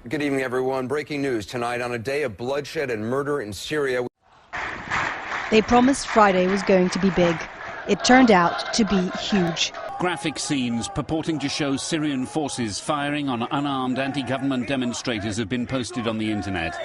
Good evening, everyone. Breaking news tonight on a day of bloodshed and murder in Syria. They promised Friday was going to be big. It turned out to be huge. Graphic scenes purporting to show Syrian forces firing on unarmed anti-government demonstrators have been posted on the internet.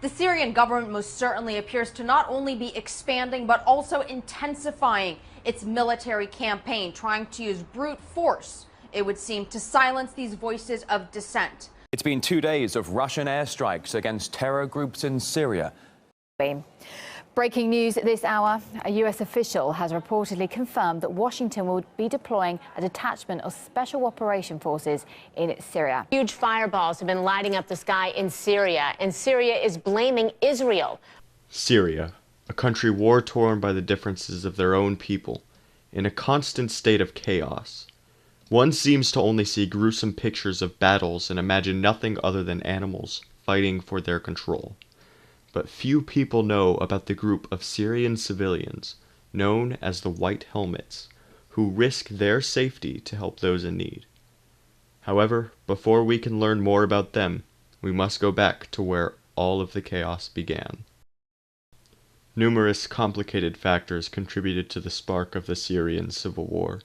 The Syrian government most certainly appears to not only be expanding but also intensifying its military campaign, trying to use brute force, it would seem, to silence these voices of dissent. It's been 2 days of Russian airstrikes against terror groups in Syria. Breaking news this hour, a U.S. official has reportedly confirmed that Washington will be deploying a detachment of special operation forces in Syria. Huge fireballs have been lighting up the sky in Syria, and Syria is blaming Israel. Syria, a country war-torn by the differences of their own people, in a constant state of chaos. One seems to only see gruesome pictures of battles and imagine nothing other than animals fighting for their control. But few people know about the group of Syrian civilians, known as the White Helmets, who risk their safety to help those in need. However, before we can learn more about them, we must go back to where all of the chaos began. Numerous complicated factors contributed to the spark of the Syrian civil war.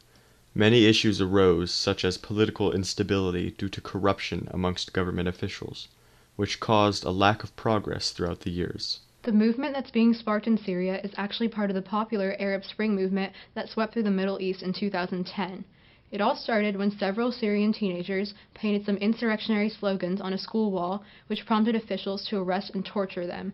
Many issues arose, such as political instability due to corruption amongst government officials, which caused a lack of progress throughout the years. The movement that's being sparked in Syria is actually part of the popular Arab Spring movement that swept through the Middle East in 2010. It all started when several Syrian teenagers painted some insurrectionary slogans on a school wall, which prompted officials to arrest and torture them.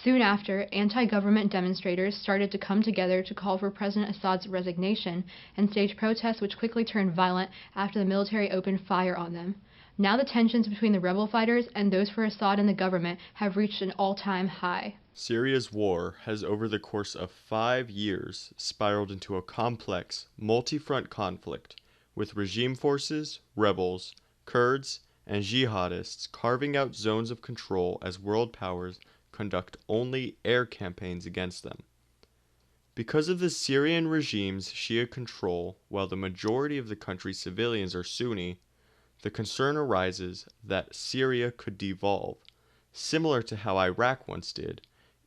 Soon after, anti-government demonstrators started to come together to call for President Assad's resignation and stage protests which quickly turned violent after the military opened fire on them. Now the tensions between the rebel fighters and those for Assad and the government have reached an all-time high. Syria's war has, over the course of 5 years, spiraled into a complex, multi-front conflict, with regime forces, rebels, Kurds, and jihadists carving out zones of control as world powers conduct only air campaigns against them. Because of the Syrian regime's Shia control, while the majority of the country's civilians are Sunni, the concern arises that Syria could devolve, similar to how Iraq once did,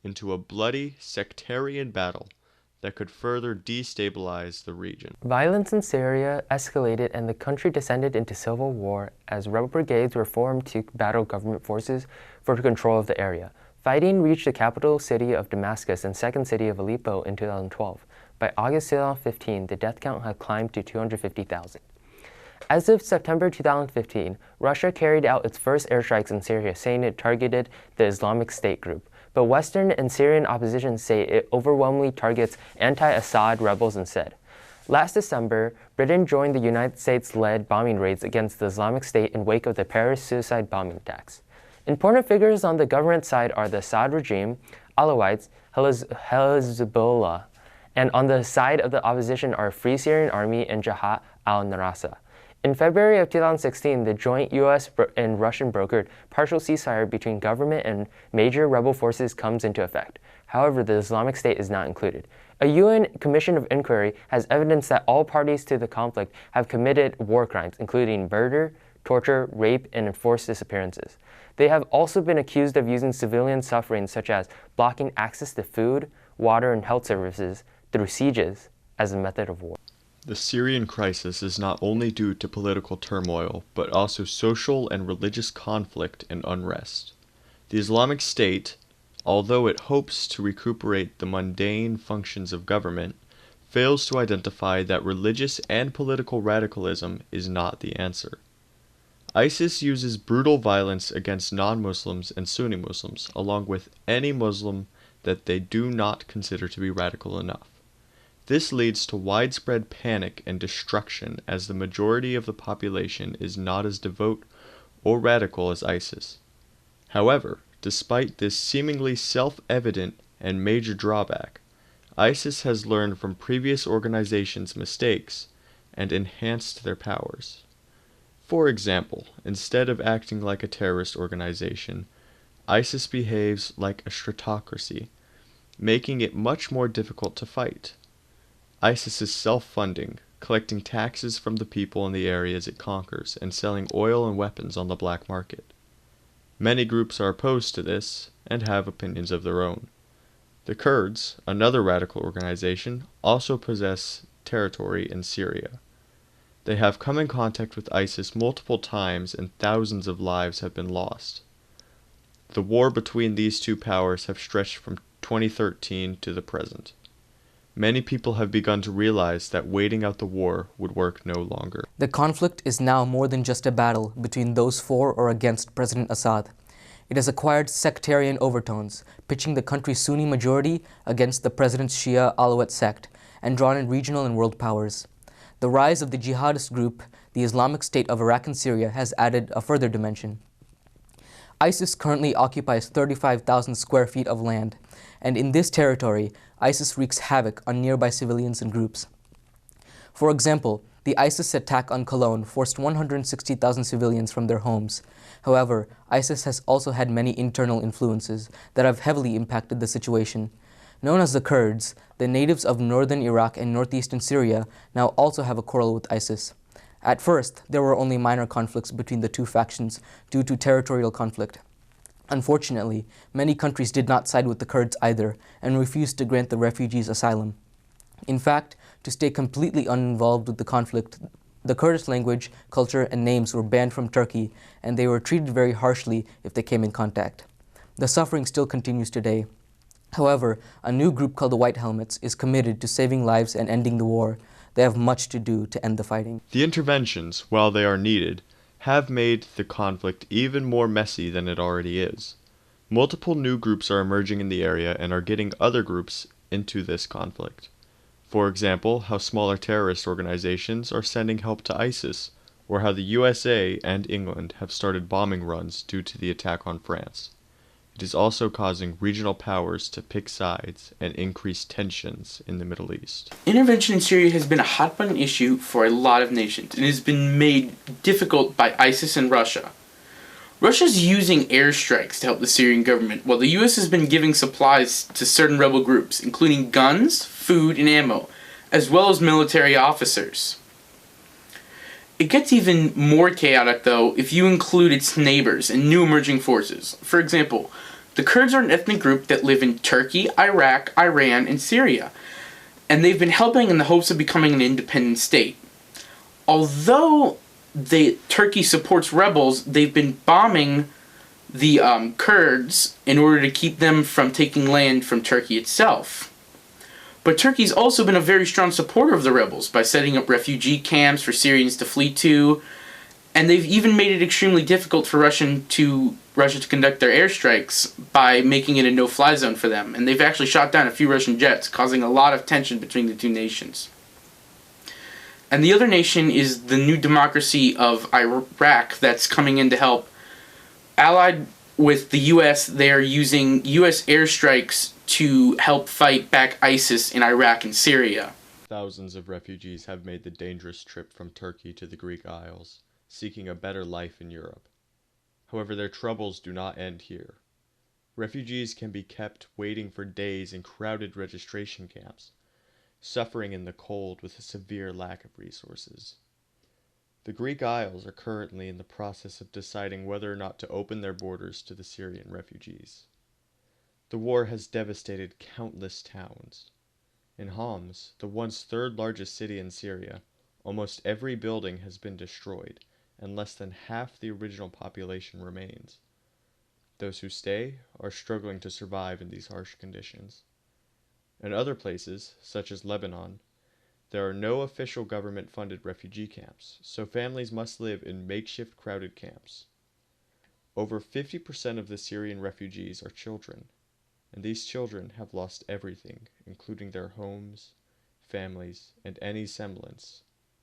into a bloody sectarian battle that could further destabilize the region. Violence in Syria escalated and the country descended into civil war as rebel brigades were formed to battle government forces for control of the area. Fighting reached the capital city of Damascus and second city of Aleppo in 2012. By August 2015, the death count had climbed to 250,000. As of September 2015, Russia carried out its first airstrikes in Syria, saying it targeted the Islamic State group. But Western and Syrian opposition say it overwhelmingly targets anti-Assad rebels instead. Last December, Britain joined the United States-led bombing raids against the Islamic State in wake of the Paris suicide bombing attacks. Important figures on the government side are the Assad regime, Alawites, Hezbollah, and on the side of the opposition are Free Syrian Army and Jabhat al-Nusra. In February of 2016, the joint U.S. and Russian brokered partial ceasefire between government and major rebel forces comes into effect. However, the Islamic State is not included. A UN Commission of Inquiry has evidence that all parties to the conflict have committed war crimes, including murder, torture, rape, and enforced disappearances. They have also been accused of using civilian suffering, such as blocking access to food, water, and health services through sieges, as a method of war. The Syrian crisis is not only due to political turmoil, but also social and religious conflict and unrest. The Islamic State, although it hopes to recuperate the mundane functions of government, fails to identify that religious and political radicalism is not the answer. ISIS uses brutal violence against non-Muslims and Sunni Muslims, along with any Muslim that they do not consider to be radical enough. This leads to widespread panic and destruction, as the majority of the population is not as devout or radical as ISIS. However, despite this seemingly self-evident and major drawback, ISIS has learned from previous organizations' mistakes and enhanced their powers. For example, instead of acting like a terrorist organization, ISIS behaves like a stratocracy, making it much more difficult to fight. ISIS is self-funding, collecting taxes from the people in the areas it conquers and selling oil and weapons on the black market. Many groups are opposed to this and have opinions of their own. The Kurds, another radical organization, also possess territory in Syria. They have come in contact with ISIS multiple times and thousands of lives have been lost. The war between these two powers have stretched from 2013 to the present. Many people have begun to realize that waiting out the war would work no longer. The conflict is now more than just a battle between those for or against President Assad. It has acquired sectarian overtones, pitching the country's Sunni majority against the president's Shia Alawite sect, and drawn in regional and world powers. The rise of the jihadist group, the Islamic State of Iraq and Syria, has added a further dimension. ISIS currently occupies 35,000 square feet of land, and in this territory, ISIS wreaks havoc on nearby civilians and groups. For example, the ISIS attack on Cologne forced 160,000 civilians from their homes. However, ISIS has also had many internal influences that have heavily impacted the situation. Known as the Kurds, the natives of northern Iraq and northeastern Syria now also have a quarrel with ISIS. At first, there were only minor conflicts between the two factions due to territorial conflict. Unfortunately, many countries did not side with the Kurds either and refused to grant the refugees asylum. In fact, to stay completely uninvolved with the conflict, the Kurdish language, culture, and names were banned from Turkey, and they were treated very harshly if they came in contact. The suffering still continues today. However, a new group called the White Helmets is committed to saving lives and ending the war. They have much to do to end the fighting. The interventions, while they are needed, have made the conflict even more messy than it already is. Multiple new groups are emerging in the area and are getting other groups into this conflict. For example, how smaller terrorist organizations are sending help to ISIS, or how the USA and England have started bombing runs due to the attack on France. It is also causing regional powers to pick sides and increase tensions in the Middle East. Intervention in Syria has been a hot-button issue for a lot of nations and has been made difficult by ISIS and Russia. Russia's using airstrikes to help the Syrian government, while the US has been giving supplies to certain rebel groups, including guns, food, and ammo, as well as military officers. It gets even more chaotic, though, if you include its neighbors and new emerging forces. For example, the Kurds are an ethnic group that live in Turkey, Iraq, Iran, and Syria, and they've been helping in the hopes of becoming an independent state. Although Turkey supports rebels, they've been bombing the Kurds in order to keep them from taking land from Turkey itself. But Turkey's also been a very strong supporter of the rebels by setting up refugee camps for Syrians to flee to, and they've even made it extremely difficult for Russia to conduct their airstrikes by making it a no-fly zone for them, and they've actually shot down a few Russian jets, causing a lot of tension between the two nations. And the other nation is the new democracy of Iraq that's coming in to help. Allied with the US, they are using US airstrikes to help fight back ISIS in Iraq and Syria. Thousands of refugees have made the dangerous trip from Turkey to the Greek Isles, seeking a better life in Europe. However, their troubles do not end here. Refugees can be kept waiting for days in crowded registration camps, suffering in the cold with a severe lack of resources. The Greek Isles are currently in the process of deciding whether or not to open their borders to the Syrian refugees. The war has devastated countless towns. In Homs, the once third largest city in Syria, almost every building has been destroyed, and less than half the original population remains. Those who stay are struggling to survive in these harsh conditions. In other places, such as Lebanon, there are no official government-funded refugee camps, so families must live in makeshift crowded camps. Over 50% of the Syrian refugees are children, and these children have lost everything, including their homes, families, and any semblance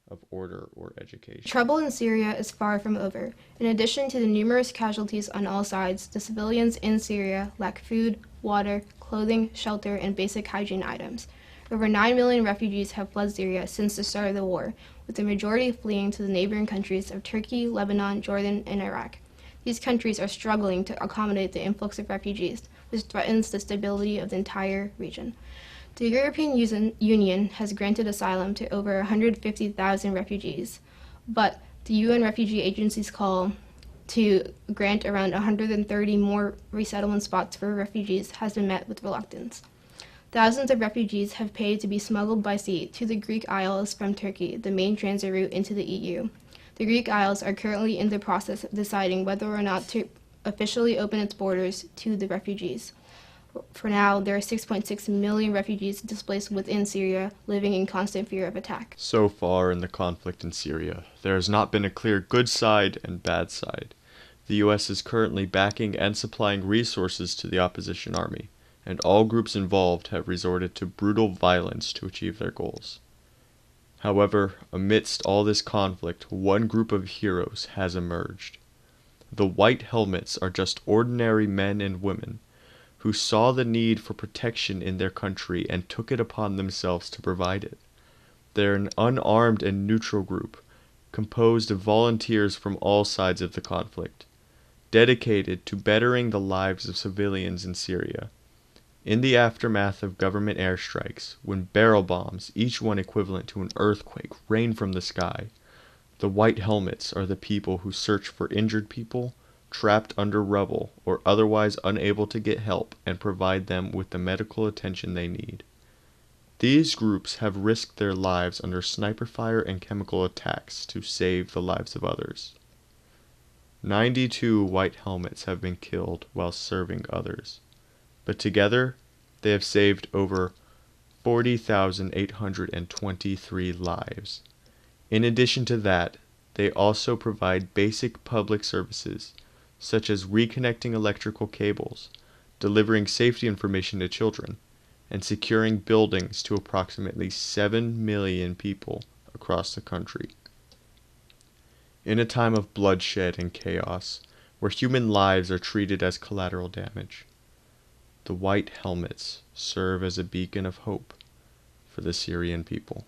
of order or education. Trouble in Syria is far from over. In addition to the numerous casualties on all sides, the civilians in Syria lack food, water, clothing, shelter, and basic hygiene items. Over 9 million refugees have fled Syria since the start of the war, with the majority fleeing to the neighboring countries of Turkey, Lebanon, Jordan, and Iraq. These countries are struggling to accommodate the influx of refugees, which threatens the stability of the entire region. The European Union has granted asylum to over 150,000 refugees, but the UN Refugee Agency's call to grant around 130 more resettlement spots for refugees has been met with reluctance. Thousands of refugees have paid to be smuggled by sea to the Greek Isles from Turkey, the main transit route into the EU. The Greek Isles are currently in the process of deciding whether or not to officially open its borders to the refugees. For now, there are 6.6 million refugees displaced within Syria, living in constant fear of attack. So far in the conflict in Syria, there has not been a clear good side and bad side. The U.S. is currently backing and supplying resources to the opposition army, and all groups involved have resorted to brutal violence to achieve their goals. However, amidst all this conflict, one group of heroes has emerged. The White Helmets are just ordinary men and women who saw the need for protection in their country and took it upon themselves to provide it. They're an unarmed and neutral group, composed of volunteers from all sides of the conflict, dedicated to bettering the lives of civilians in Syria. In the aftermath of government airstrikes, when barrel bombs, each one equivalent to an earthquake, rain from the sky, the White Helmets are the people who search for injured people, trapped under rubble, or otherwise unable to get help, and provide them with the medical attention they need. These groups have risked their lives under sniper fire and chemical attacks to save the lives of others. 92 White Helmets have been killed while serving others, but together they have saved over 40,823 lives. In addition to that, they also provide basic public services, such as reconnecting electrical cables, delivering safety information to children, and securing buildings to approximately 7 million people across the country. In a time of bloodshed and chaos, where human lives are treated as collateral damage, the White Helmets serve as a beacon of hope for the Syrian people.